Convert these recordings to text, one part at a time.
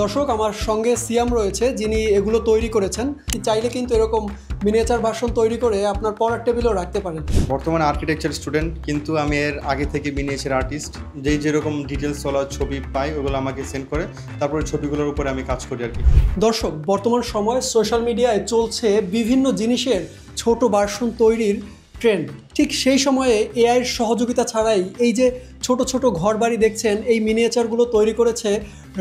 দর্শক আমার সঙ্গে সিয়াম রয়েছে, যিনি এগুলো তৈরি করেছেন। চাইলে কিন্তু এরকম মিনিয়েচার ভার্সন তৈরি করে আপনার পড়ার টেবিলেও রাখতে পারেন। বর্তমানে আর্কিটেকচার স্টুডেন্ট, কিন্তু আমি এর আগে থেকে মিনিয়েচার আর্টিস্ট। যেরকম ডিটেলস তোলা ছবি পাই ওগুলো আমাকে সেন্ড করে, তারপরে ছবিগুলোর উপরে আমি কাজ করি আর কি। দর্শক, বর্তমান সময়ে সোশ্যাল মিডিয়ায় চলছে বিভিন্ন জিনিসের ছোট ভার্সন তৈরির ট্রেন্ড। ঠিক সেই সময়ে এআইয়ের সহযোগিতা ছাড়াই এই যে ছোট ছোট ঘরবাড়ি দেখছেন, এই মিনিয়েচারগুলো তৈরি করেছে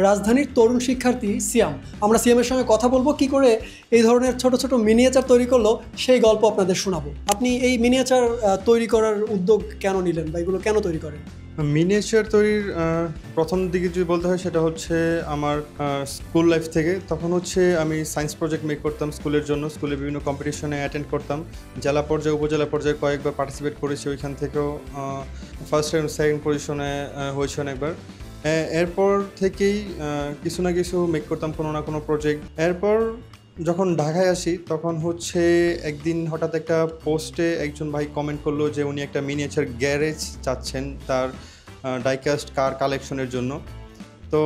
রাজধানীর তরুণ শিক্ষার্থী সিয়াম। আমরা সিয়ামের সঙ্গে কথা বলবো কি করে এই ধরনের ছোট ছোট মিনিয়েচার তৈরি করলো, সেই গল্প আপনাদের শোনাবো। আপনি এই মিনিয়েচার তৈরি করার উদ্যোগ কেন নিলেন বা এগুলো কেন তৈরি করেন? মিনিয়েচার তৈরির প্রথম দিকে যদি বলতে হয়, সেটা হচ্ছে আমার স্কুল লাইফ থেকে। তখন হচ্ছে আমি সায়েন্স প্রজেক্ট মেক করতাম স্কুলের জন্য। স্কুলে বিভিন্ন কম্পিটিশনে অ্যাটেন্ড করতাম। জেলা পর্যায়ে, উপজেলা পর্যায়ে কয়েকবার পার্টিসিপেট করেছি। ওইখান থেকেও ফার্স্ট অ্যান্ড সেকেন্ড পজিশনে হয়েছে অনেকবার। এরপর থেকেই কিছু না কিছু মেক করতাম, কোনো না কোনো প্রজেক্ট। এরপর যখন ঢাকায় আসি, তখন হচ্ছে একদিন হঠাৎ একটা পোস্টে একজন ভাই কমেন্ট করলো যে উনি একটা মিনিয়েচার গ্যারেজ চাচ্ছেন তার ডাইকাস্ট কার কালেকশনের জন্য। তো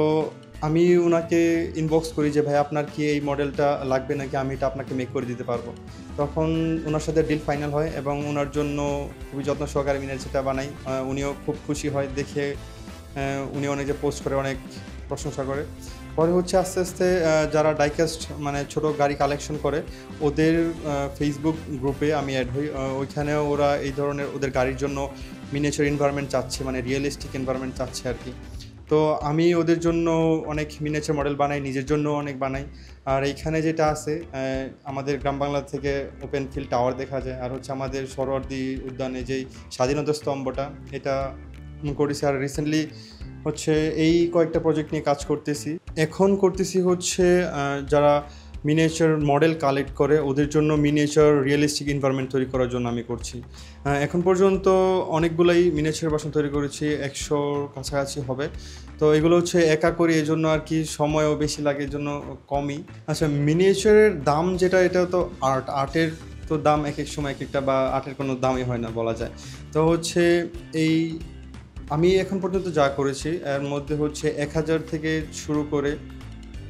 আমি ওনাকে ইনবক্স করি যে ভাই, আপনার কি এই মডেলটা লাগবে নাকি, আমি এটা আপনাকে মেক করে দিতে পারবো। তখন ওনার সাথে ডিল ফাইনাল হয় এবং ওনার জন্য খুবই যত্ন সহকারে মিনিয়েচারটা বানাই। উনিও খুব খুশি হয় দেখে। উনি অনেক যে পোস্ট করে অনেক প্রশংসা করে। পরে হচ্ছে আস্তে আস্তে যারা ডাইকাস্ট মানে ছোট গাড়ি কালেকশন করে, ওদের ফেসবুক গ্রুপে আমি অ্যাড হই। ওইখানেও ওরা এই ধরনের ওদের গাড়ির জন্য মিনিয়েচার এনভায়রনমেন্ট চাচ্ছে, মানে রিয়েলিস্টিক এনভায়রনমেন্ট চাচ্ছে আর কি। তো আমি ওদের জন্য অনেক মিনিয়েচার মডেল বানাই, নিজের জন্য অনেক বানাই। আর এইখানে যেটা আছে, আমাদের গ্রাম বাংলা থেকে ওপেন ফিল্ড টাওয়ার দেখা যায়। আর হচ্ছে আমাদের সরোয়ার্দী উদ্যানে যেই স্বাধীনতা স্তম্ভটা, এটা করেছি। আর রিসেন্টলি হচ্ছে এই কয়েকটা প্রজেক্ট নিয়ে কাজ করতেছি। এখন করতেছি হচ্ছে যারা মিনিয়েচার মডেল কালেক্ট করে ওদের জন্য মিনিয়েচার রিয়েলিস্টিক এনভায়রনমেন্ট তৈরি করার জন্য আমি করছি। এখন পর্যন্ত অনেকগুলাই মিনিয়েচার বাসন তৈরি করেছি, 100 কাছাকাছি হবে। তো এগুলো হচ্ছে একা করি, এই জন্য আর কি সময়ও বেশি লাগে, এই জন্য কমই। আচ্ছা, মিনিয়েচারের দাম যেটা, এটা তো আর্টের তো দাম এক এক সময় এক একটা, বা আর্টের কোনো দামই হয় না বলা যায়। তো হচ্ছে এই আমি এখন পর্যন্ত যা করেছি এর মধ্যে হচ্ছে 1000 থেকে শুরু করে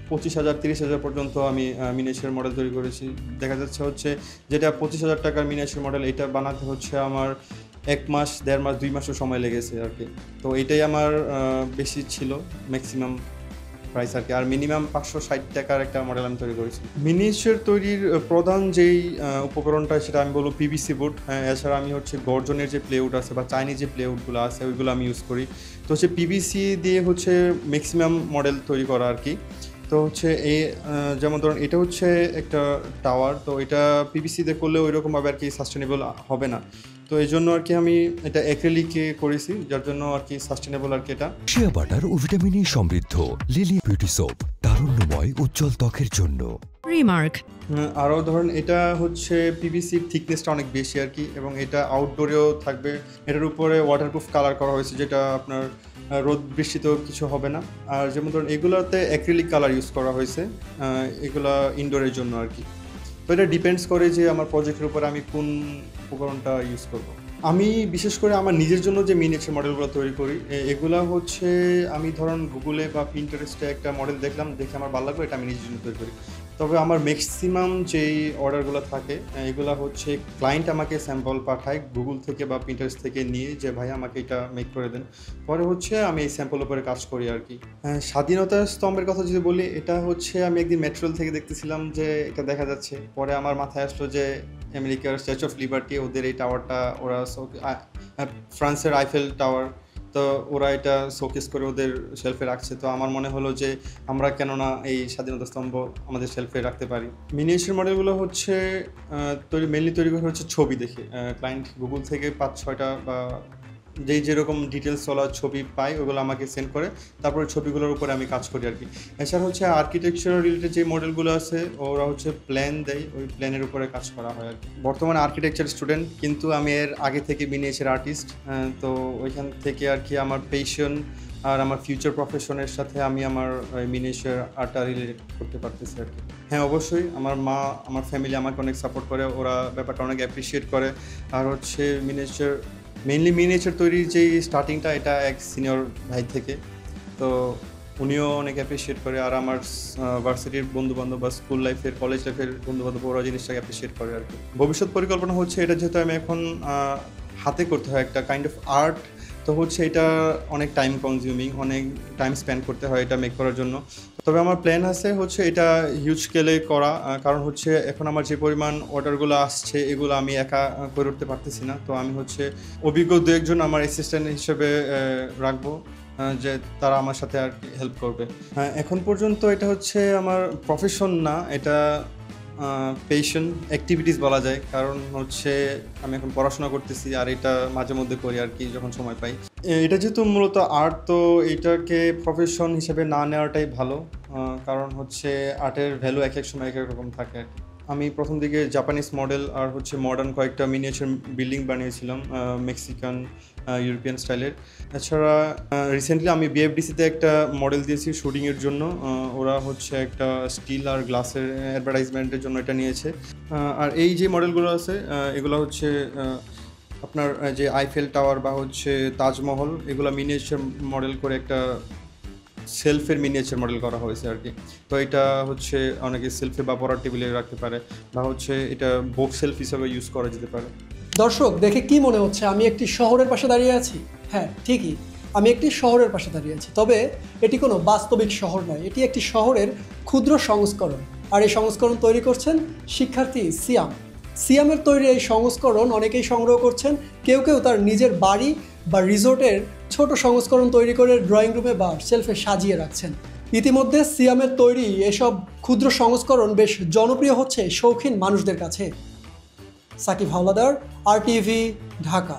25,000 30,000 পর্যন্ত আমি মিনিয়েচার মডেল তৈরি করেছি। দেখা যাচ্ছে হচ্ছে যেটা 25,000 টাকার মিনিয়েচার মডেল, এটা বানাতে হচ্ছে আমার 1 মাস 1.5 মাস 2 মাসও সময় লেগেছে আর কি। তো এটাই আমার বেশি ছিল ম্যাক্সিমাম প্রাইস আর কি। আর মিনিমাম 560 টাকার একটা মডেল আমি তৈরি করেছি। মিনিয়েচার তৈরির প্রধান যেই উপকরণটা, সেটা আমি বলবো পিভিসি বোর্ড। এছাড়া আমি হচ্ছে গর্জনের যে প্লেউড আছে বা চাইনিজ যে প্লেউডগুলো আছে, ওইগুলো আমি ইউজ করি। তো হচ্ছে পিভিসি দিয়ে হচ্ছে ম্যাক্সিমাম মডেল তৈরি করা আর কি। তো হচ্ছে এই যেমন ধরুন এটা হচ্ছে একটা টাওয়ার, তো এটা পিভিসিতে করলে ওই রকমভাবে আর কি সাস্টেনেবল হবে না। তো এই জন্য আর কি আমি এটা অ্যাক্রিলিকে করেছি, যার জন্য আর কি সাস্টেনেবল আর কি। এটা শিয়া বাটার ও ভিটামিন ই সমৃদ্ধ লিলি বিউটি সোপ, তারুণ্যময় উজ্জ্বল ত্বকের জন্য। রিমার্ক। আরও ধরুন এটা হচ্ছে পিভিসির থিকনেসটা অনেক বেশি আর কি, এবং এটা আউটডোরেও থাকবে। এটার উপরে ওয়াটারপ্রুফ কালার করা হয়েছে, যেটা আপনার রোদ বৃষ্টিতেও কিছু হবে না। আর যেমন ধরুন এগুলোতে অ্যাক্রিলিক কালার ইউজ করা হয়েছে, এগুলা ইনডোরের জন্য আর কি। তো এটা ডিপেন্ডস করে যে আমার প্রজেক্টের উপর আমি কোন উপকরণটা ইউজ করব। আমি বিশেষ করে আমার নিজের জন্য যে মিনিয়েচার মডেলগুলো তৈরি করি, এগুলা হচ্ছে আমি ধরুন গুগলে বা পিন্টারেস্টে একটা মডেল দেখলাম, দেখে আমার ভালো লাগলো, এটা আমি নিজের জন্য তৈরি করি। তবে আমার ম্যাক্সিমাম যেই অর্ডারগুলো থাকে, এগুলো হচ্ছে ক্লায়েন্ট আমাকে স্যাম্পল পাঠায় গুগল থেকে বা পিন্টারেস্ট থেকে নিয়ে, যে ভাই আমাকে এটা মেক করে দেন। পরে হচ্ছে আমি এই স্যাম্পল উপরে কাজ করি আর কি। স্বাধীনতা স্তম্ভের কথা যদি বলি, এটা হচ্ছে আমি একদিন মেট্রোল থেকে দেখতেছিলাম যে এটা দেখা যাচ্ছে। পরে আমার মাথায় আসলো যে আমেরিকার স্ট্যাচু অফ লিবার্টি, ওদের এই টাওয়ারটা ওরা ফ্রান্সের আইফেল টাওয়ার, তো ওরা এটা শোকেস করে ওদের শেলফে রাখছে। তো আমার মনে হলো যে আমরা কেননা এই স্বাধীনতা স্তম্ভ আমাদের শেলফে রাখতে পারি। মিনিয়েচার মডেলগুলো হচ্ছে মেনলি তৈরি করা হচ্ছে ছবি দেখে। ক্লায়েন্ট গুগল থেকে 5-6টা বা যেরকম ডিটেলস তোলা ছবি পাই ওগুলো আমাকে সেন্ড করে, তারপরে ছবিগুলোর উপরে আমি কাজ করি আর কি। এছাড়া হচ্ছে আর্কিটেকচার রিলেটেড যে মডেলগুলো আছে, ওরা হচ্ছে প্ল্যান দেয়, ওই প্ল্যানের উপরে কাজ করা হয় আর কি। বর্তমানে আর্কিটেকচার স্টুডেন্ট, কিন্তু আমি এর আগে থেকে মিনিয়েচার আর্টিস্ট। তো ওইখান থেকে আর কি আমার প্যাশন আর আমার ফিউচার প্রফেশনের সাথে আমি আমার মিনিয়েচার আর্টটা রিলেট করতে পারতেছি আর কি। হ্যাঁ, অবশ্যই আমার মা, আমার ফ্যামিলি আমাকে অনেক সাপোর্ট করে, ওরা ব্যাপারটা অনেক অ্যাপ্রিসিয়েট করে। আর হচ্ছে মেইনলি মিনিয়েচার তৈরির যেই স্টার্টিংটা, এটা এক সিনিয়র ভাই থেকে। তো উনিও অনেক অ্যাপ্রিসিয়েট করে, আর আমার ভার্সিটির বন্ধুবান্ধব বা স্কুল লাইফের কলেজ লাইফের বন্ধুবান্ধব ওরা জিনিসটাকে অ্যাপ্রিসিয়েট করে আর কি। ভবিষ্যৎ পরিকল্পনা হচ্ছে এটা, যেহেতু আমি এখন হাতে করতে হয় একটা কাইন্ড অফ আর্ট, তো হচ্ছে এটা অনেক টাইম কনজিউমিং, অনেক টাইম স্পেন্ড করতে হয় এটা মেক করার জন্য। তবে আমার প্ল্যান আছে হচ্ছে এটা হিউজ স্কেলে করা, কারণ হচ্ছে এখন আমার যে পরিমাণ অর্ডারগুলো আসছে এগুলো আমি একা করে উঠতে পারতেছি না। তো আমি হচ্ছে অভিজ্ঞ দু একজন আমার অ্যাসিস্ট্যান্ট হিসেবে রাখবো, যে তারা আমার সাথে আর কি হেল্প করবে। এখন পর্যন্ত এটা হচ্ছে আমার প্রফেশন না, এটা পেশন অ্যাক্টিভিটিস বলা যায়, কারণ হচ্ছে আমি এখন পড়াশোনা করতেছি আর এটা মাঝে মধ্যে করি আর কি যখন সময় পাই। এটা যেহেতু মূলত আর্ট, তো এটাকে প্রফেশন হিসেবে না নেওয়াটাই ভালো, কারণ হচ্ছে আর্টের ভ্যালু এক এক সময় এক এক রকম থাকে আর কি। আমি প্রথম দিকে জাপানিজ মডেল আর হচ্ছে মডার্ন কয়েকটা মিনিয়েচার বিল্ডিং বানিয়েছিলাম, মেক্সিকান ইউরোপিয়ান স্টাইলের। এছাড়া রিসেন্টলি আমি বিএফডিসিতে একটা মডেল দিয়েছি শুটিংয়ের জন্য, ওরা হচ্ছে একটা স্টিল আর গ্লাসের অ্যাডভার্টাইজমেন্টের জন্য এটা নিয়েছে। আর এই যে মডেলগুলো আছে এগুলো হচ্ছে আপনার যে আইফেল টাওয়ার বা হচ্ছে তাজমহল, এগুলো মিনিয়েচার মডেল করে একটা সেলফের মিনিয়েচার মডেল করা হয়েছে আর কি। তো এটা হচ্ছে অনেকে সেলফে বা পড়ার টেবিলে রাখতে পারে, বা হচ্ছে এটা বুক সেলফ হিসাবে ইউজ করা যেতে পারে। দর্শক দেখে কি মনে হচ্ছে আমি একটি শহরের পাশে দাঁড়িয়ে আছি? হ্যাঁ ঠিকই, আমি একটি শহরের পাশে দাঁড়িয়ে আছি, তবে এটি কোনো বাস্তবিক শহর নয়, এটি একটি শহরের ক্ষুদ্র সংস্করণ। আর এই সংস্করণ তৈরি করছেন শিক্ষার্থী সিয়াম। সিয়ামের তৈরি এই সংস্করণ অনেকেই সংগ্রহ করছেন, কেউ কেউ তার নিজের বাড়ি বা রিসোর্টের ছোট সংস্করণ তৈরি করে ড্রয়িং রুমে বা শেলফে সাজিয়ে রাখছেন। ইতিমধ্যে সিয়ামের তৈরি এসব ক্ষুদ্র সংস্করণ বেশ জনপ্রিয় হচ্ছে শৌখিন মানুষদের কাছে। সাকিব হাওলাদার, RTV, ঢাকা।